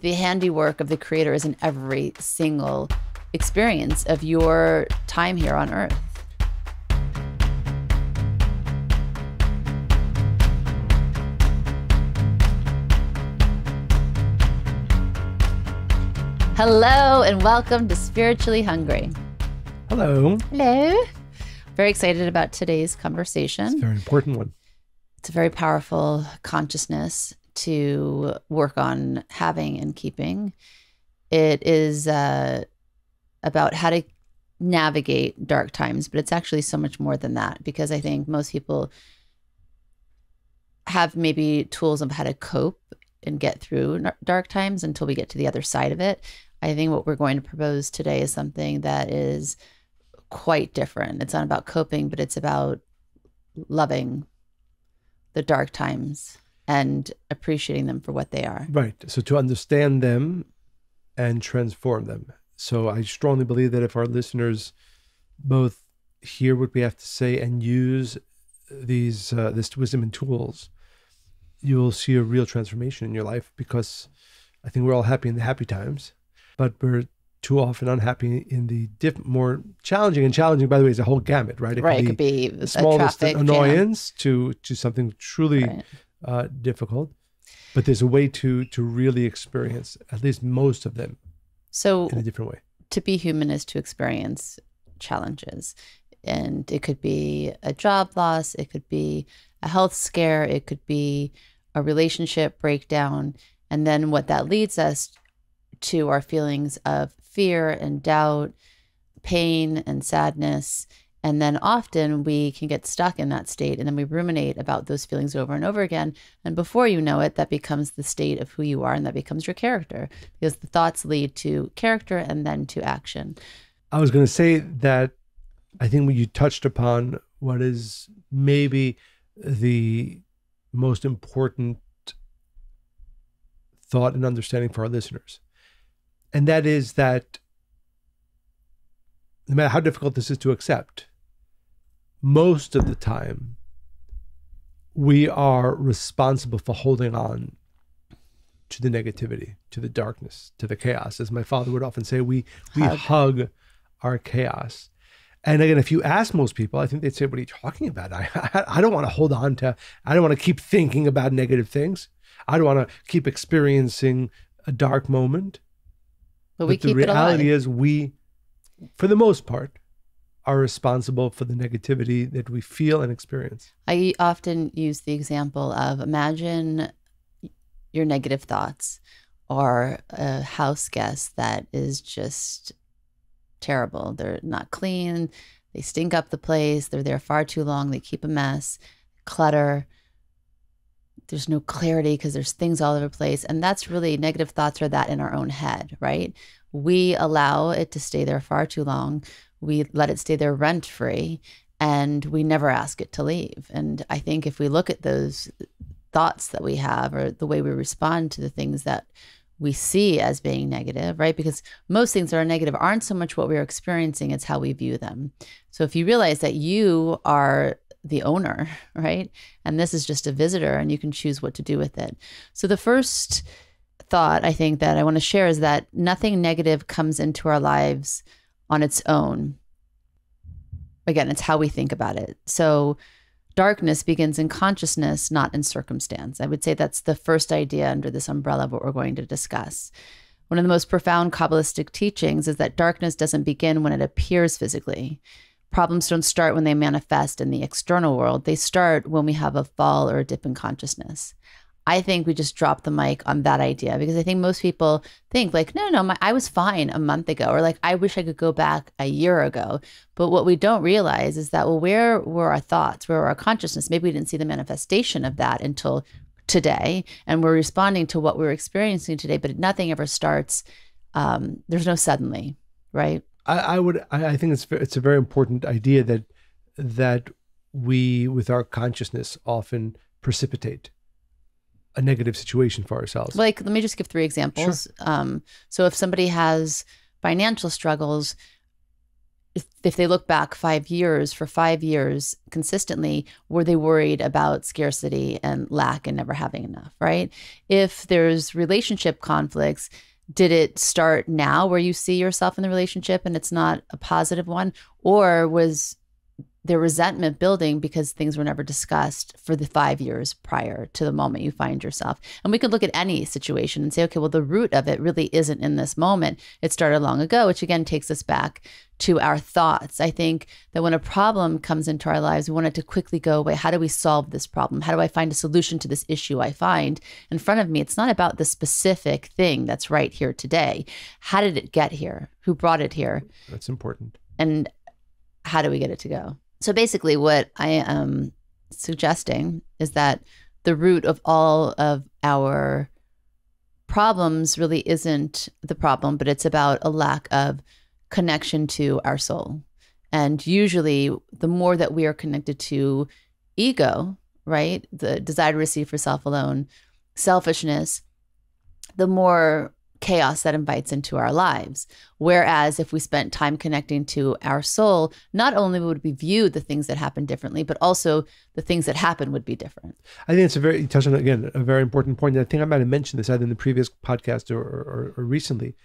the handiwork of the Creator is in every single experience of your time here on earth. Hello and welcome to Spiritually Hungry. Hello. Hello. Very excited about today's conversation. It's a very important one. It's a very powerful consciousness to work on having and keeping. It is about how to navigate dark times, but it's actually so much more than that, because I think most people have maybe tools of how to cope and get through dark times until we get to the other side of it. I think what we're going to propose today is something that is quite different. It's not about coping, but it's about loving the dark times and appreciating them for what they are. Right. So to understand them and transform them. So I strongly believe that if our listeners both hear what we have to say and use this wisdom and tools, you will see a real transformation in your life, because I think we're all happy in the happy times, but we're too often unhappy in the more challenging. And challenging, by the way, is a whole gamut, right? It could be the smallest annoyance to something truly difficult. But there's a way to really experience at least most of them in a different way. To be human is to experience challenges. And it could be a job loss, it could be a health scare, it could be a relationship breakdown. And then what that leads us to are feelings of fear and doubt, pain and sadness. And then often we can get stuck in that state, and then we ruminate about those feelings over and over again. And before you know it, that becomes the state of who you are, and that becomes your character, because the thoughts lead to character and then to action. I was going to say that I think when you touched upon what is maybe the most important thought and understanding for our listeners. And that is that no matter how difficult this is to accept, most of the time we are responsible for holding on to the negativity, to the darkness, to the chaos. As my father would often say, we hug our chaos. And again, if you ask most people, I think they'd say, what are you talking about? I don't want to hold on to, I don't want to keep thinking about negative things. I don't want to keep experiencing a dark moment. But we keep it alive. The reality is we, for the most part, are responsible for the negativity that we feel and experience. I often use the example of, imagine your negative thoughts or a house guest that is just terrible. They're not clean. They stink up the place. They're there far too long. They keep a mess, clutter. There's no clarity because there's things all over the place. And that's really, negative thoughts are that in our own head, right? We allow it to stay there far too long. We let it stay there rent-free, and we never ask it to leave. And I think if we look at those thoughts that we have, or the way we respond to the things that we see as being negative, right? Because most things that are negative aren't so much what we're experiencing, it's how we view them. So if you realize that you are the owner, right? And this is just a visitor, and you can choose what to do with it. So the first thought I think that I want to share is that nothing negative comes into our lives on its own. Again, it's how we think about it. So darkness begins in consciousness, not in circumstance. I would say that's the first idea under this umbrella of what we're going to discuss. One of the most profound kabbalistic teachings is that darkness doesn't begin when it appears physically. Problems don't start when they manifest in the external world. They start when we have a fall or a dip in consciousness. I think we just dropped the mic on that idea, because I think most people think like, no, I was fine a month ago, or like, I wish I could go back a year ago. But what we don't realize is that, well, where were our thoughts? Where were our consciousness? Maybe we didn't see the manifestation of that until today, and we're responding to what we're experiencing today, but nothing ever starts. There's no suddenly, right? I think it's a very important idea that we, with our consciousness, often precipitate a negative situation for ourselves. Like, let me just give 3 examples. Sure. So if somebody has financial struggles, if they look back 5 years, for 5 years consistently, were they worried about scarcity and lack and never having enough, right? If there's relationship conflicts, did it start now where you see yourself in the relationship and it's not a positive one? Or was there resentment building because things were never discussed for the 5 years prior to the moment you find yourself? And we could look at any situation and say, okay, well, the root of it really isn't in this moment. It started long ago, which again takes us back to our thoughts. I think that when a problem comes into our lives, we want it to quickly go away. How do we solve this problem? How do I find a solution to this issue I find in front of me? It's not about the specific thing that's right here today. How did it get here? Who brought it here? That's important. And how do we get it to go? So basically what I am suggesting is that the root of all of our problems really isn't the problem, but it's about a lack of connection to our soul. And usually the more that we are connected to ego, right? The desire to receive for self alone, selfishness, the more chaos that invites into our lives. Whereas if we spent time connecting to our soul, not only would we view the things that happen differently, but also the things that happen would be different. I think you touched on, again, a very important point. And I think I might have mentioned this either in the previous podcast or recently.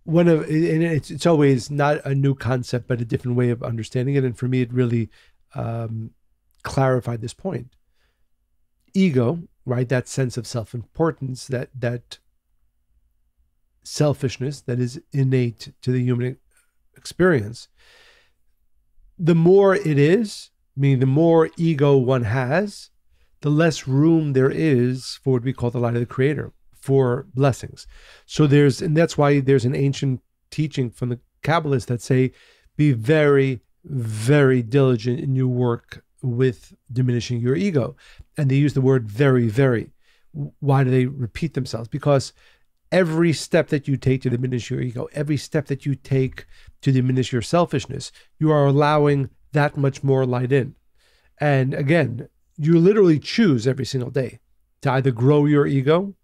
And it's always not a new concept, but a different way of understanding it. And for me, it really clarified this point. Ego, right? That sense of self-importance, that selfishness that is innate to the human experience. The more it is, meaning the more ego one has, the less room there is for what we call the light of the Creator, for blessings. So and that's why there's an ancient teaching from the Kabbalists that say, be very, very diligent in your work with diminishing your ego. And they use the word very, very. Why do they repeat themselves? Because every step that you take to diminish your ego, every step that you take to diminish your selfishness, you are allowing that much more light in. And again, you literally choose every single day to either grow your ego,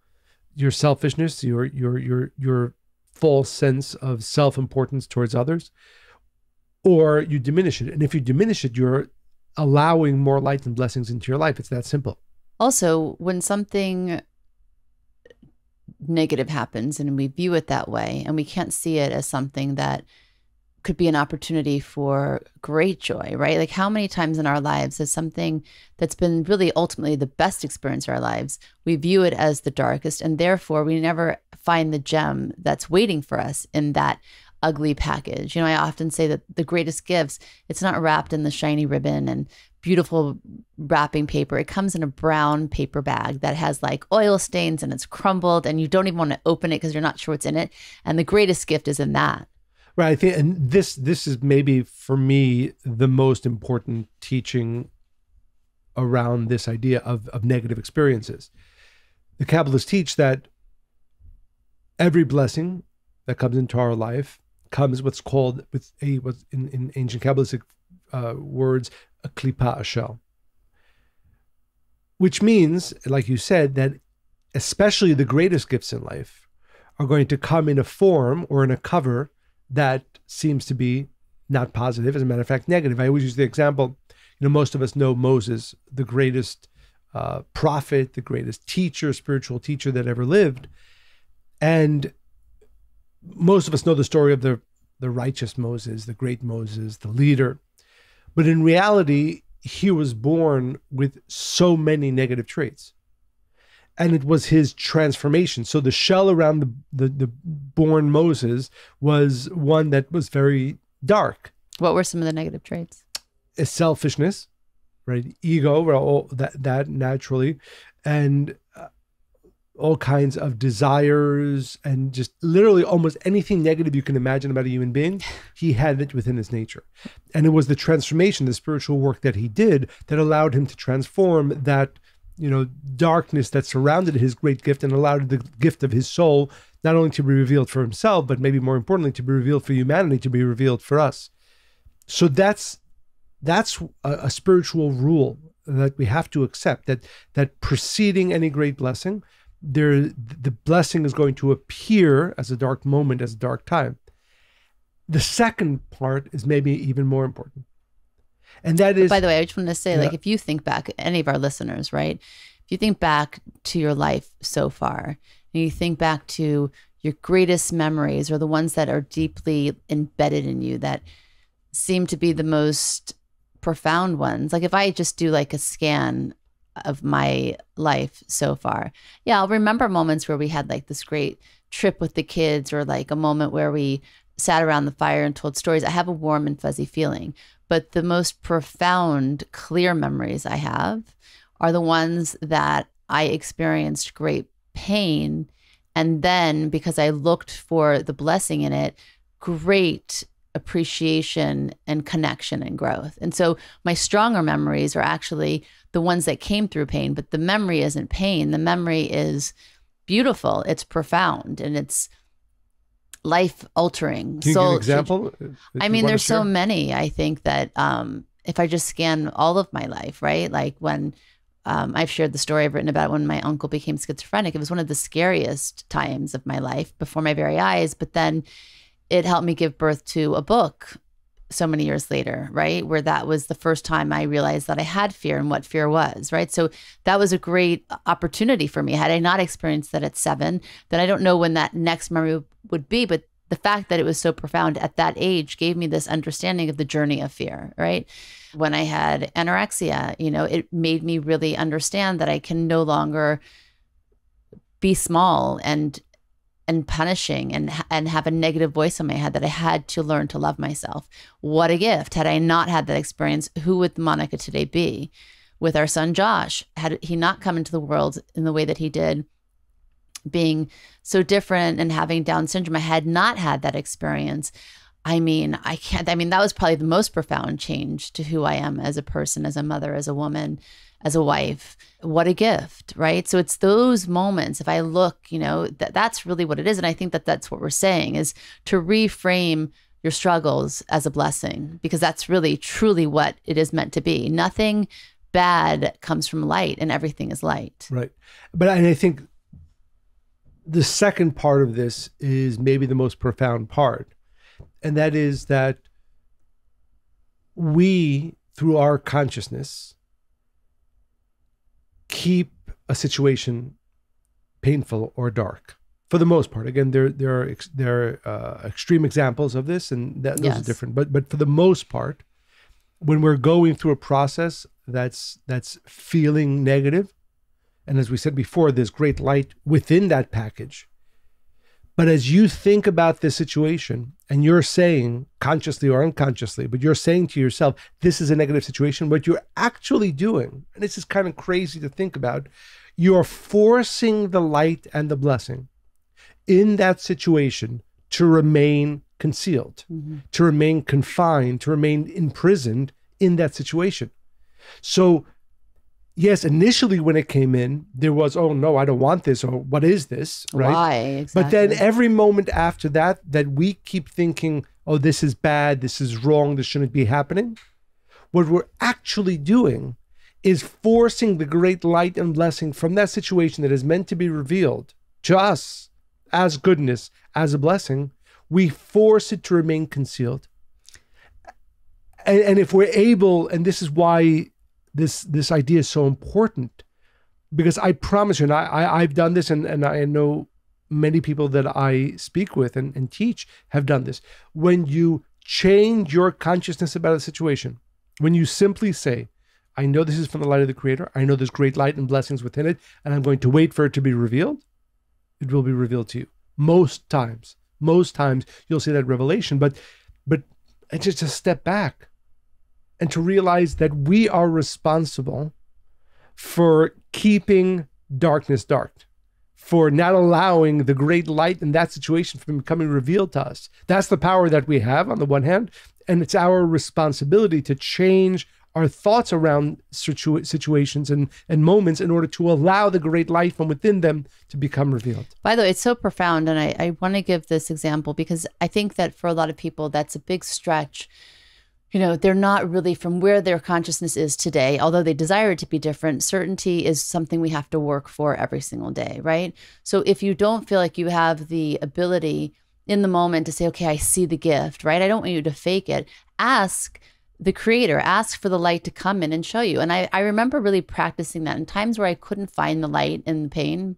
your selfishness, your false sense of self-importance towards others, or you diminish it. And if you diminish it, you're allowing more light and blessings into your life. It's that simple. Also, when something negative happens and we view it that way and we can't see it as something that could be an opportunity for great joy, right? Like how many times in our lives is something that's been really ultimately the best experience of our lives, we view it as the darkest, and therefore we never find the gem that's waiting for us in that ugly package. You know, I often say that the greatest gifts, it's not wrapped in the shiny ribbon and beautiful wrapping paper. It comes in a brown paper bag that has like oil stains and it's crumbled and you don't even want to open it because you're not sure what's in it. And the greatest gift is in that. Right. I think, and this is maybe for me the most important teaching around this idea of negative experiences. The Kabbalists teach that every blessing that comes into our life comes what's called, what's in ancient Kabbalistic words, a klipa, a shell. Which means, like you said, that especially the greatest gifts in life are going to come in a form or in a cover that seems to be not positive, as a matter of fact, negative. I always use the example, most of us know Moses, the greatest prophet, the greatest teacher, spiritual teacher that ever lived. And most of us know the story of the righteous Moses, the great Moses, the leader. But in reality, he was born with so many negative traits. And it was his transformation. So the shell around the born Moses was one that was very dark. What were some of the negative traits? Selfishness, right? Ego, well, that naturally. And all kinds of desires and just literally almost anything negative you can imagine about a human being, he had it within his nature. And it was the transformation, the spiritual work that he did that allowed him to transform that, darkness that surrounded his great gift and allowed the gift of his soul not only to be revealed for himself, but maybe more importantly, to be revealed for humanity, to be revealed for us. So that's a spiritual rule that we have to accept, that preceding any great blessing, the blessing is going to appear as a dark moment, as a dark time. The second part is maybe even more important. And that is, by the way, I just want to say, Yeah. like, if you think back, any of our listeners, right? If you think back to your life so far, and you think back to your greatest memories or the ones that are deeply embedded in you that seem to be the most profound ones. Like if I just do like a scan of my life so far, yeah, I'll remember moments where we had like this great trip with the kids, or like a moment where we sat around the fire and told stories. I have a warm and fuzzy feeling. But the most profound, clear memories I have are the ones that I experienced great pain. And then because I looked for the blessing in it, great appreciation and connection and growth. And so my stronger memories are actually the ones that came through pain, but the memory isn't pain. The memory is beautiful. It's profound, and it's life altering. Can you give an example? I mean, there's so many. I think that if I just scan all of my life, right? Like when I've shared the story I've written about when my uncle became schizophrenic. It was one of the scariest times of my life before my very eyes. But then it helped me give birth to a book so many years later, right? Where that was the first time I realized that I had fear and what fear was, right? So that was a great opportunity for me. Had I not experienced that at 7, then I don't know when that next memory would be. But the fact that it was so profound at that age gave me this understanding of the journey of fear, right? When I had anorexia, it made me really understand that I can no longer be small and punishing and have a negative voice in my head, that I had to learn to love myself. What a gift. Had I not had that experience, who would Monica today be? With our son, Josh, had he not come into the world in the way that he did, being so different and having Down syndrome, I had not had that experience. I mean, that was probably the most profound change to who I am as a person, as a mother, as a woman, as a wife. What a gift, right? So it's those moments. If I look, that's really what it is. And I think that that's what we're saying, is to reframe your struggles as a blessing, because that's really, truly what it is meant to be. Nothing bad comes from light, and everything is light. Right. But I think the second part of this is maybe the most profound part. And that is that we, through our consciousness, keep a situation painful or dark. For the most part. Again, there are extreme examples of this, and those Yes. are different. But for the most part, when we're going through a process that's feeling negative, and as we said before, there's great light within that package. But as you think about this situation, and you're saying, consciously or unconsciously, but you're saying to yourself, this is a negative situation, what you're actually doing, and this is kind of crazy to think about, you're forcing the light and the blessing in that situation to remain concealed, to remain confined, to remain imprisoned in that situation. So yes, initially when it came in, there was, oh no, I don't want this, or what is this, right? Why? Exactly. But then every moment after that we keep thinking, oh, this is bad, this is wrong, this shouldn't be happening. What we're actually doing is forcing the great light and blessing from that situation that is meant to be revealed to us as goodness, as a blessing. We force it to remain concealed. And if we're able, and this is why this idea is so important, because I promise you, and I've done this, and I know many people that I speak with and teach have done this. When you change your consciousness about a situation, when you simply say, I know this is from the light of the Creator, I know there's great light and blessings within it, and I'm going to wait for it to be revealed, it will be revealed to you. Most times you'll see that revelation, but it's just a step back. And to realize that we are responsible for keeping darkness dark, for not allowing the great light in that situation from becoming revealed to us. That's the power that we have on the one hand, and it's our responsibility to change our thoughts around situations and moments in order to allow the great light from within them to become revealed. By the way, it's so profound, and I want to give this example because I think that for a lot of people, that's a big stretch. They're not really from where their consciousness is today, although they desire it to be different. Certainty is something we have to work for every single day, right? So if you don't feel like you have the ability in the moment to say, okay, I see the gift, right? I don't want you to fake it. Ask the creator, ask for the light to come in and show you. And I remember really practicing that in times where I couldn't find the light in the pain,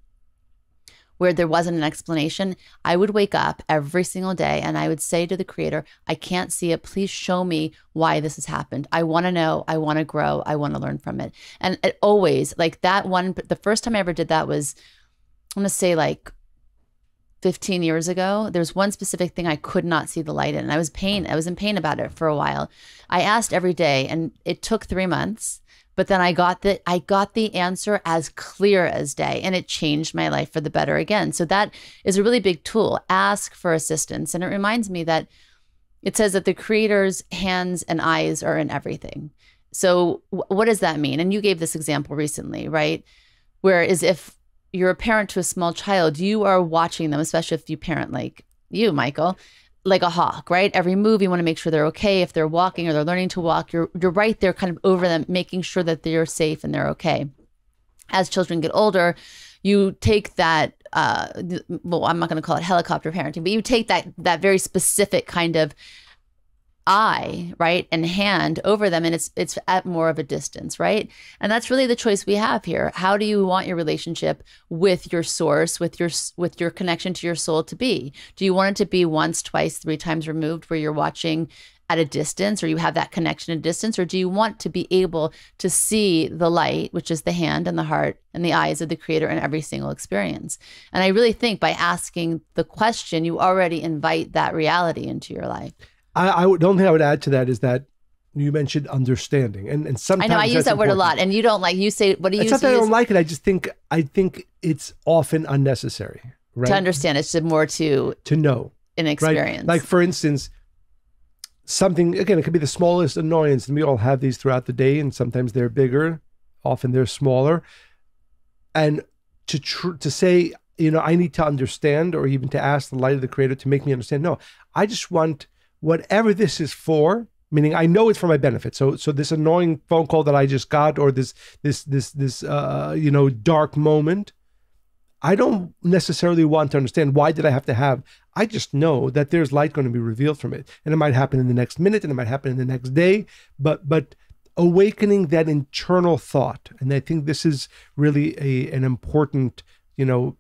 where there wasn't an explanation. I would wake up every single day and I would say to the creator, I can't see it. Please show me why this has happened. I want to know. I want to grow. I want to learn from it. And it always, like that one, the first time I ever did that was, I'm going to say like 15 years ago. There's one specific thing I could not see the light in. And I was in pain about it for a while. I asked every day and it took 3 months. But then I got the answer as clear as day, and it changed my life for the better again. So that is a really big tool. Ask for assistance. And it reminds me that it says that the creator's hands and eyes are in everything. So what does that mean? And you gave this example recently, right? Whereas if you're a parent to a small child, you are watching them, especially if you parent like you, Michael, like a hawk, right? Every move, you want to make sure they're okay. If they're walking or they're learning to walk, you're right there kind of over them, making sure that they're safe and they're okay. As children get older, you take that, well, I'm not going to call it helicopter parenting, but you take that very specific kind of eye, right, and hand over them, and it's at more of a distance, right? And that's really the choice we have here. How do you want your relationship with your source, with your connection to your soul to be? Do you want it to be once, twice, 3 times removed, where you're watching at a distance, or you have that connection at a distance, or do you want to be able to see the light, which is the hand and the heart and the eyes of the creator in every single experience? And I really think by asking the question, you already invite that reality into your life. The only thing I would add to that is that you mentioned understanding, and sometimes I know I use that word a lot, and you don't like. You say, "What do you?" It's not that I don't like it. I just think it's often unnecessary, right? To understand, it's more to know an experience. Right? Like for instance, something again, it could be the smallest annoyance, and we all have these throughout the day, and sometimes they're bigger, often they're smaller, and to say, I need to understand, or even to ask the light of the creator to make me understand. No, I just want whatever this is for, meaning I know it's for my benefit. So this annoying phone call that I just got, or this dark moment, I don't necessarily want to understand why did I have to have. I just know that there's light going to be revealed from it, and it might happen in the next minute, and it might happen in the next day. But awakening that internal thought, and I think this is really an important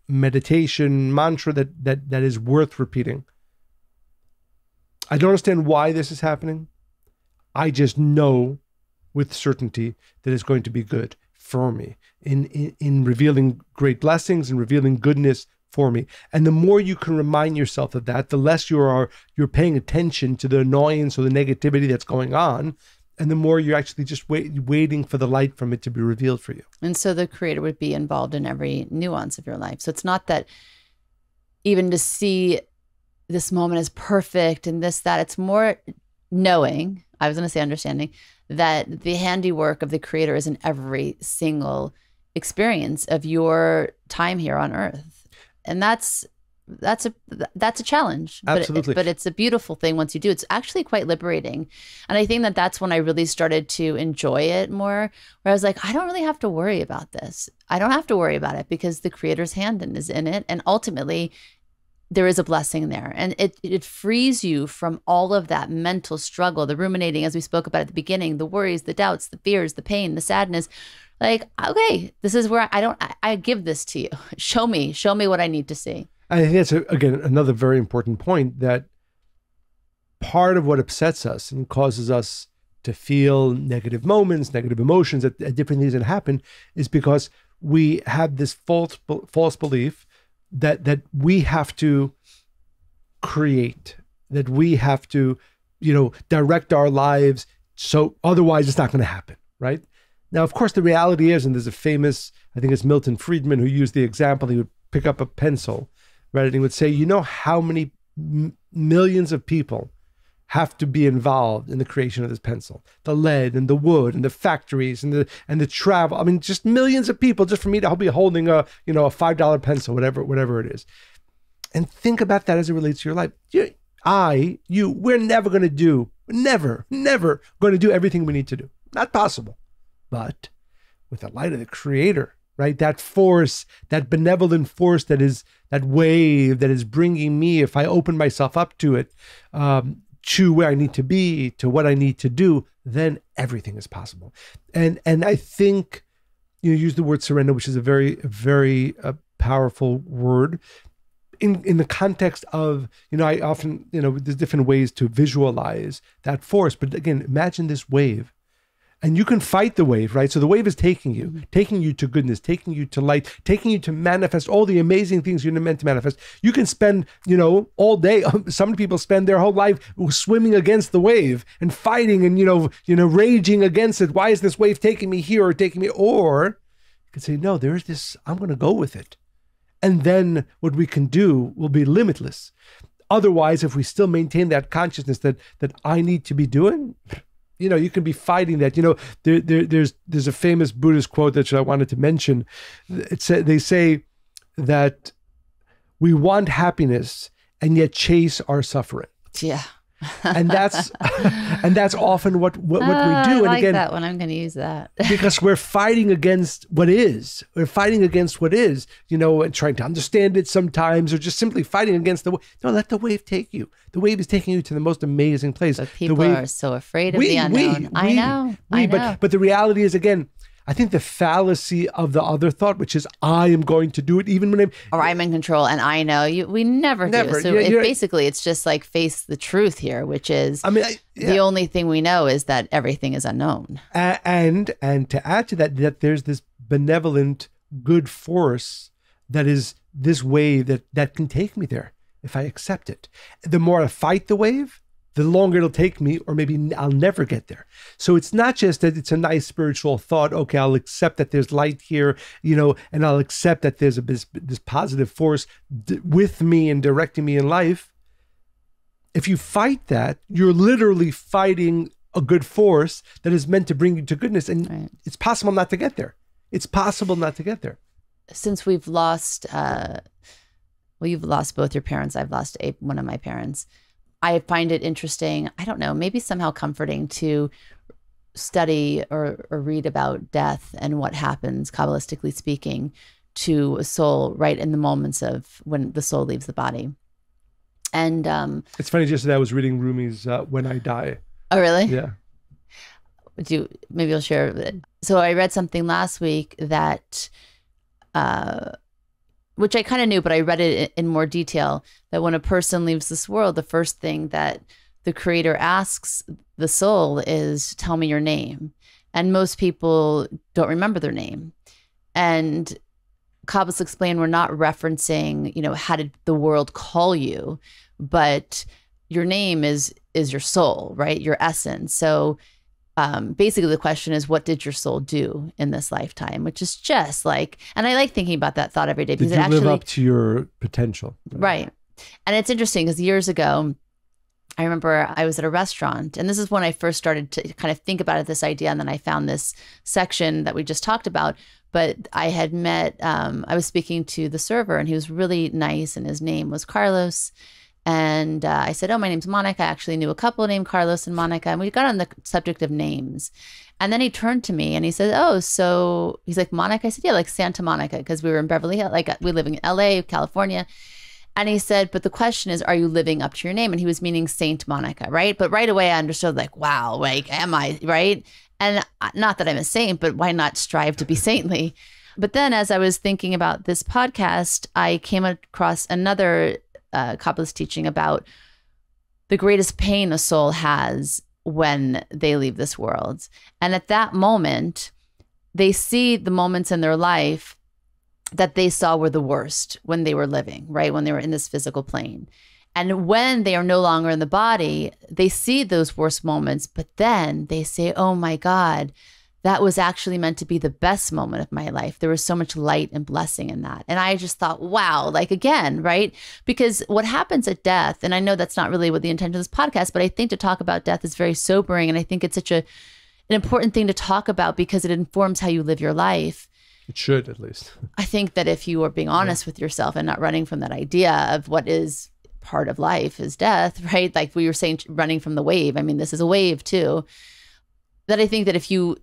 meditation mantra that is worth repeating. I don't understand why this is happening. I just know with certainty that it's going to be good for me in revealing great blessings and revealing goodness for me. And the more you can remind yourself of that, the less you're paying attention to the annoyance or the negativity that's going on, and the more you're actually just waiting for the light from it to be revealed for you. And so the creator would be involved in every nuance of your life. So it's not that even to see this moment is perfect and that. It's more knowing, I was going to say understanding, that the handiwork of the creator is in every single experience of your time here on earth. And that's a challenge. Absolutely. But it's a beautiful thing once you do. It's actually quite liberating. And I think that's when I really started to enjoy it more, where I was like, I don't really have to worry about this. I don't have to worry about it because the creator's hand is in it. And ultimately, there is a blessing there. And it frees you from all of that mental struggle, the ruminating, as we spoke about at the beginning, the worries, the doubts, the fears, the pain, the sadness. Like, okay, this is where I give this to you. Show me what I need to see. I think that's, again, another very important point, that part of what upsets us and causes us to feel negative moments, negative emotions at different things that happen is because we have this false belief that we have to create, that we have to, direct our lives. So otherwise it's not going to happen, right? Now, of course, the reality is, and there's a famous, I think it's Milton Friedman who used the example, he would pick up a pencil, right? And he would say, how many millions of people have to be involved in the creation of this pencil? The lead and the wood and the factories and the travel. I mean, just millions of people just for me to be holding a $5 pencil, whatever it is. And think about that as it relates to your life. We're never going to do, never going to do everything we need to do. Not possible. But with the light of the creator, right? That force, that benevolent force that is that wave that is bringing me, if I open myself up to it, to where I need to be, to what I need to do, then everything is possible. And I think you use the word surrender, which is a very, very powerful word in the context of, I often, there's different ways to visualize that force. But again, imagine this wave. And you can fight the wave, right? So the wave is taking you to goodness, taking you to light, taking you to manifest all the amazing things you're meant to manifest. You can spend, all day. Some people spend their whole life swimming against the wave and fighting and, raging against it. Why is this wave taking me here or taking me? Or you can say, no, there's this, I'm going to go with it. And then what we can do will be limitless. Otherwise, if we still maintain that consciousness that I need to be doing, you can be fighting that. There's a famous Buddhist quote that I wanted to mention. They say that we want happiness and yet chase our suffering. Yeah. And that's often what we do. I like and again, that one. I'm going to use that. Because we're fighting against what is. We're fighting against what is, and trying to understand it sometimes, or just simply fighting against the wave. No, let the wave take you. The wave is taking you to the most amazing place. But people are so afraid of the unknown. I know. But the reality is, again, I think the fallacy of the other thought, which is I am going to do it even when I'm in control and I know you. We never do. So basically, it's just like face the truth here, which is the only thing we know is that everything is unknown. And to add to that there's this benevolent good force that is this wave that can take me there if I accept it. The more I fight the wave, the longer it'll take me, or maybe I'll never get there. So it's not just that it's a nice spiritual thought. Okay, I'll accept that there's light here, and I'll accept that there's this positive force with me and directing me in life. If you fight that, you're literally fighting a good force that is meant to bring you to goodness. And It's possible not to get there. It's possible not to get there. Since we've lost, you've lost both your parents. I've lost one of my parents. I find it interesting, I don't know, maybe somehow comforting to study or read about death and what happens, kabbalistically speaking, to a soul right in the moments of when the soul leaves the body. And it's funny, just that I was reading Rumi's When I Die. Oh, really? Yeah. Maybe you'll share. So I read something last week that which I kind of knew, but I read it in more detail, that when a person leaves this world, the first thing that the creator asks the soul is, tell me your name. And most people don't remember their name. And Kabbalists explain we're not referencing, how did the world call you, but your name is your soul, right? Your essence. So basically the question is, what did your soul do in this lifetime? Which is just like, and I like thinking about that thought every day. Because did you live up to your potential? Right. And it's interesting because years ago, I remember I was at a restaurant, and this is when I first started to kind of think about this idea. And then I found this section that we just talked about. But I had met, I was speaking to the server, and he was really nice, and his name was Carlos. And I said, oh, my name's Monica. I actually knew a couple named Carlos and Monica. And we got on the subject of names. And then he turned to me and he said, oh, so he's like, Monica? I said, yeah, like Santa Monica, because we were in Beverly Hills, like we live in LA, California. And he said, but the question is, are you living up to your name? And he was meaning Saint Monica, right? But right away I understood, like, wow, like, am I, right? And not that I'm a saint, but why not strive to be saintly? But then as I was thinking about this podcast, I came across another Kabbalist teaching about the greatest pain a soul has when they leave this world. And at that moment, they see the moments in their life that they saw were the worst when they were living, right? When they were in this physical plane. And when they are no longer in the body, they see those worst moments, but then they say, oh my God, that was actually meant to be the best moment of my life. There was so much light and blessing in that. And I just thought, wow, like again, right? Because what happens at death, and I know that's not really what the intention of this podcast, but I think to talk about death is very sobering. And I think it's such an important thing to talk about because it informs how you live your life. It should, at least. I think that if you are being honest with yourself and not running from that idea of what is part of life is death, right? Like we were saying, running from the wave. I mean, this is a wave too. That I think that if you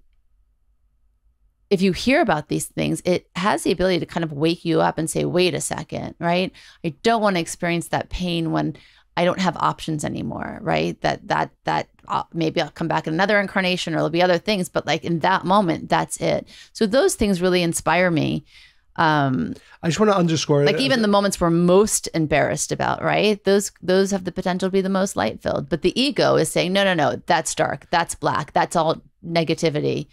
if you hear about these things, it has the ability to kind of wake you up and say, wait a second, right? I don't want to experience that pain when I don't have options anymore, right? That maybe I'll come back in another incarnation or there'll be other things, but like in that moment, that's it. So those things really inspire me. I just want to underscore, like even the moments we're most embarrassed about, right? Those have the potential to be the most light filled. But the ego is saying, no, that's dark, that's black, that's all negativity.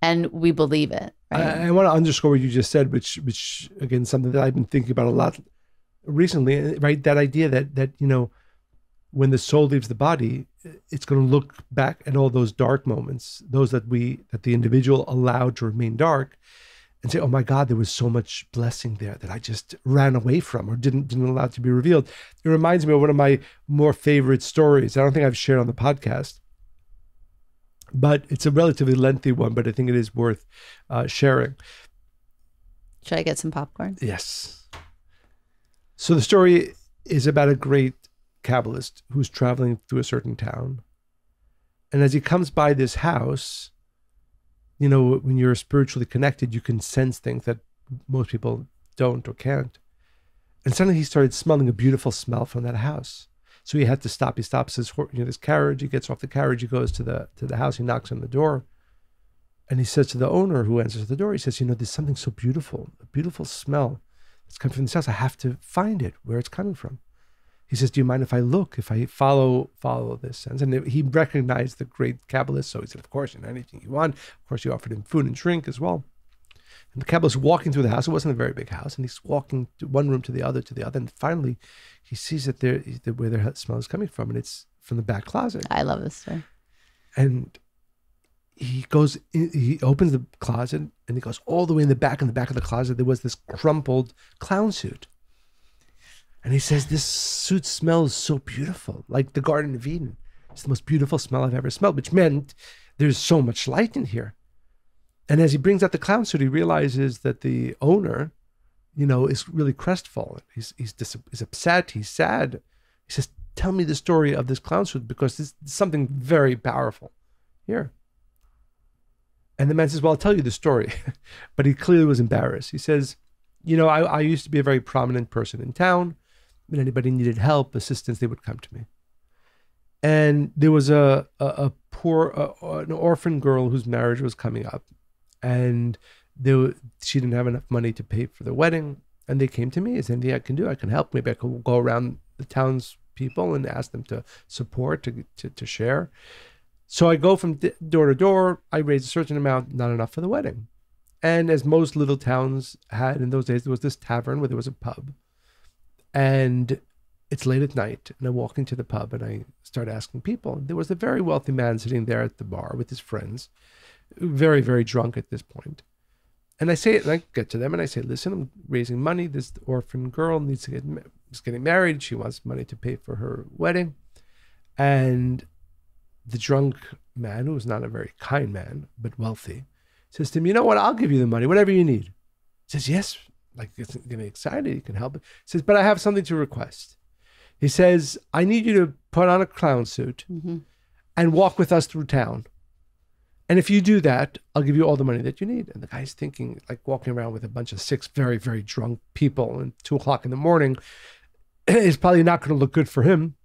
And we believe it. Right? I want to underscore what you just said, which again, something that I've been thinking about a lot recently, right? That idea that when the soul leaves the body, it's going to look back at all those dark moments, those that the individual allowed to remain dark, and say, oh my God, there was so much blessing there that I just ran away from or didn't allow to be revealed. It reminds me of one of my more favorite stories. I don't think I've shared on the podcast, but it's a relatively lengthy one, but I think it is worth sharing. Should I get some popcorn? Yes. So the story is about a great Kabbalist who's traveling through a certain town. And as he comes by this house, when you're spiritually connected, you can sense things that most people don't or can't. And suddenly he started smelling a beautiful smell from that house. So he had to stop. He stops his carriage. He gets off the carriage. He goes to the house. He knocks on the door. And he says to the owner who answers the door, he says, there's something so beautiful, a beautiful smell that's coming from this house. I have to find it, where it's coming from. He says, do you mind if I look, if I follow this sense? And he recognized the great Kabbalist. So he said, of course, anything you want. Of course, he offered him food and drink as well. And the Kabbalist walking through the house. It wasn't a very big house. And he's walking to one room to the other. And finally, he sees that where their smell is coming from. And it's from the back closet. I love this story. And he opens the closet and he goes all the way in the back of the closet. There was this crumpled clown suit. And he says, this suit smells so beautiful, like the Garden of Eden. It's the most beautiful smell I've ever smelled, which meant there's so much light in here. And as he brings out the clown suit, he realizes that the owner, is really crestfallen. He's upset. He's sad. He says, tell me the story of this clown suit, because there's something very powerful here. And the man says, well, I'll tell you the story. But he clearly was embarrassed. He says, I used to be a very prominent person in town. When anybody needed help, assistance, they would come to me. And there was an orphan girl whose marriage was coming up, and she didn't have enough money to pay for the wedding. And they came to me. Is there anything I can do? I can help. Maybe I could go around the town's people and ask them to support, to share. So I go from door to door. I raise a certain amount, not enough for the wedding. And as most little towns had in those days, there was this tavern where there was a pub. And it's late at night, and I walk into the pub and I start asking people. There was a very wealthy man sitting there at the bar with his friends, very, very drunk at this point. And I get to them and I say, listen, I'm raising money. This orphan girl is getting married. She wants money to pay for her wedding. And the drunk man, who was not a very kind man, but wealthy, says to him, you know what? I'll give you the money, whatever you need. He says, yes. Like, it's getting excited. You can help it. He says, but I have something to request. He says, I need you to put on a clown suit and walk with us through town. And if you do that, I'll give you all the money that you need. And the guy's thinking, like, walking around with a bunch of 6 very, very drunk people at 2:00 in the morning is probably not going to look good for him,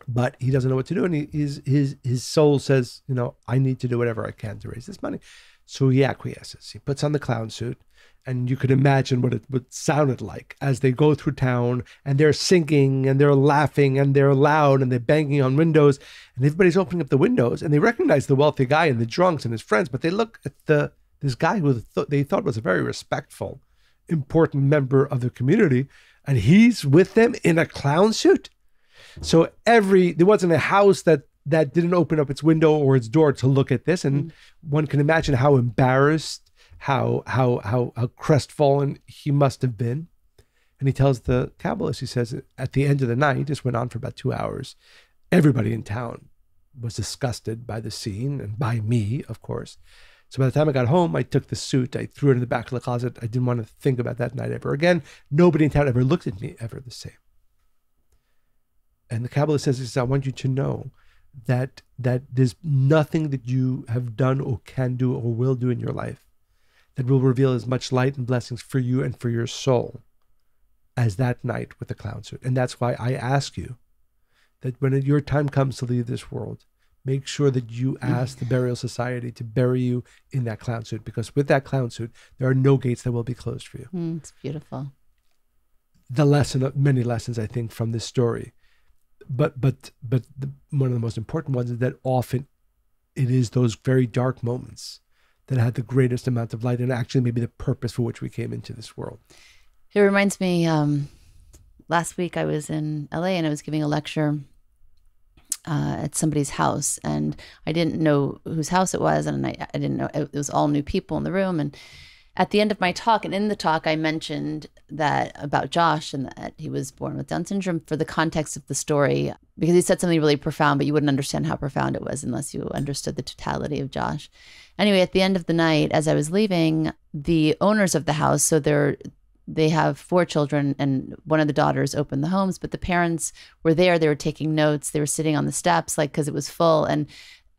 but he doesn't know what to do. And his soul says, I need to do whatever I can to raise this money. So he acquiesces. He puts on the clown suit. And you could imagine what it sounded like as they go through town and they're singing and they're laughing and they're loud and they're banging on windows and everybody's opening up the windows and they recognize the wealthy guy and the drunks and his friends, but they look at this guy who they thought was a very respectful, important member of the community, and he's with them in a clown suit. So there wasn't a house that didn't open up its window or its door to look at this, and one can imagine how embarrassed, how crestfallen he must have been. And he tells the Kabbalist, he says, at the end of the night, this went on for about 2 hours, everybody in town was disgusted by the scene and by me, of course. So by the time I got home, I took the suit, I threw it in the back of the closet. I didn't want to think about that night ever again. Nobody in town ever looked at me ever the same. And the Kabbalist says, I want you to know that there's nothing that you have done or can do or will do in your life that will reveal as much light and blessings for you and for your soul as that night with the clown suit. And that's why I ask you that when your time comes to leave this world, make sure that you ask the burial society to bury you in that clown suit, because with that clown suit, there are no gates that will be closed for you. It's beautiful. The lesson of many lessons, I think, from this story, but one of the most important ones is that often it is those very dark moments that had the greatest amount of light and actually maybe the purpose for which we came into this world. It reminds me, last week I was in LA and I was giving a lecture at somebody's house, and I didn't know whose house it was, and I didn't know, it was all new people in the room. And at the end of my talk, and in the talk, I mentioned that about Josh and that he was born with Down syndrome for the context of the story, because he said something really profound, but you wouldn't understand how profound it was unless you understood the totality of Josh. Anyway, at the end of the night, as I was leaving, the owners of the house, so they have 4 children, and one of the daughters opened the homes, but the parents were there. They were taking notes. They were sitting on the steps, like, because it was full. And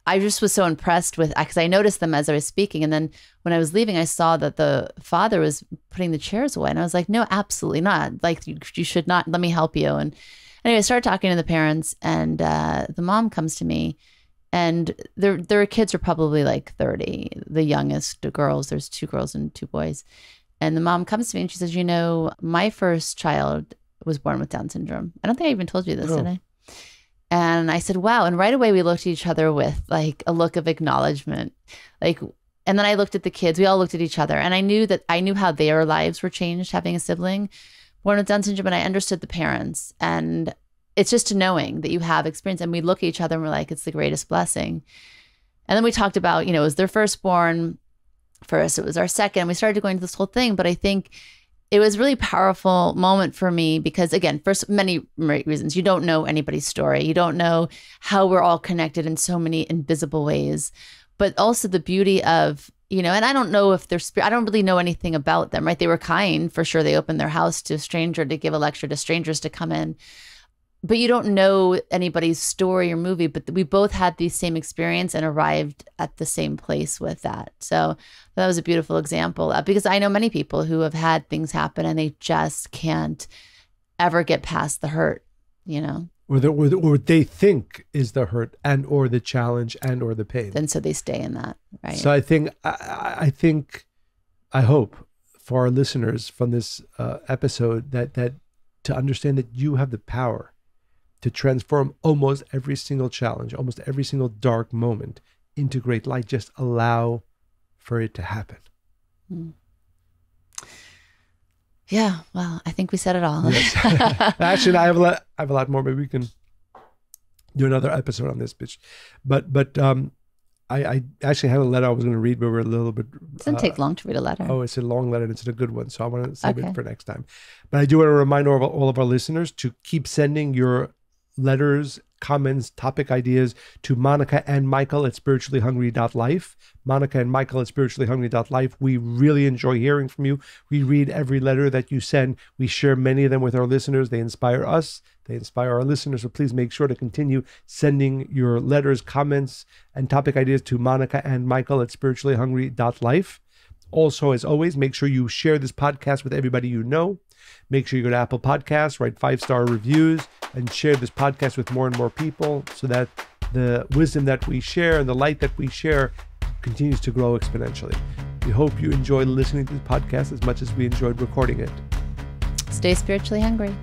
I just was so impressed with, because I noticed them as I was speaking. And then when I was leaving, I saw that the father was putting the chairs away. And I was like, no, absolutely not. Like, you should not. Let me help you. And anyway, I started talking to the parents, and the mom comes to me, and their kids are probably like 30. The youngest girls, there's 2 girls and 2 boys. And the mom comes to me and she says, you know, my first child was born with Down syndrome. I don't think I even told you this, did I? And I said, wow. And right away we looked at each other with like a look of acknowledgement. Like, and then I looked at the kids. We all looked at each other, and I knew how their lives were changed having a sibling born with Down syndrome, and I understood the parents. And it's just knowing that you have experience, and we look at each other and we're like, it's the greatest blessing. And then we talked about, you know, it was their firstborn. First, it was our second. We started going to this whole thing, but I think it was a really powerful moment for me because, again, for many reasons, you don't know anybody's story. You don't know how we're all connected in so many invisible ways, but also the beauty of, you know, and I don't know if I don't really know anything about them, right? They were kind, for sure. They opened their house to a stranger to give a lecture to strangers to come in. But you don't know anybody's story or movie, but we both had the same experience and arrived at the same place with that. So that was a beautiful example because I know many people who have had things happen and they just can't ever get past the hurt, you know? Or they think is the hurt and or the challenge and or the pain. And so they stay in that, right? So I hope for our listeners from this episode that to understand that you have the power to transform almost every single challenge, almost every single dark moment into great light. Just allow for it to happen. Yeah, well, I think we said it all. Yes. Actually, I have a lot more. Maybe we can do another episode on this, bitch. But I actually have a letter I was going to read, but we're a little bit. It doesn't take long to read a letter. Oh, it's a long letter and it's a good one. So I want to save it for next time. But I do want to remind all of our listeners to keep sending your letters, comments, topic ideas to Monica and Michael at spirituallyhungry.life. Monica and Michael at spirituallyhungry.life. We really enjoy hearing from you. We read every letter that you send. We share many of them with our listeners. They inspire us. They inspire our listeners. So please make sure to continue sending your letters, comments, and topic ideas to Monica and Michael at spirituallyhungry.life. Also, as always, make sure you share this podcast with everybody you know. Make sure you go to Apple Podcasts, write 5-star reviews, and share this podcast with more and more people so that the wisdom that we share and the light that we share continues to grow exponentially. We hope you enjoy listening to this podcast as much as we enjoyed recording it. Stay spiritually hungry.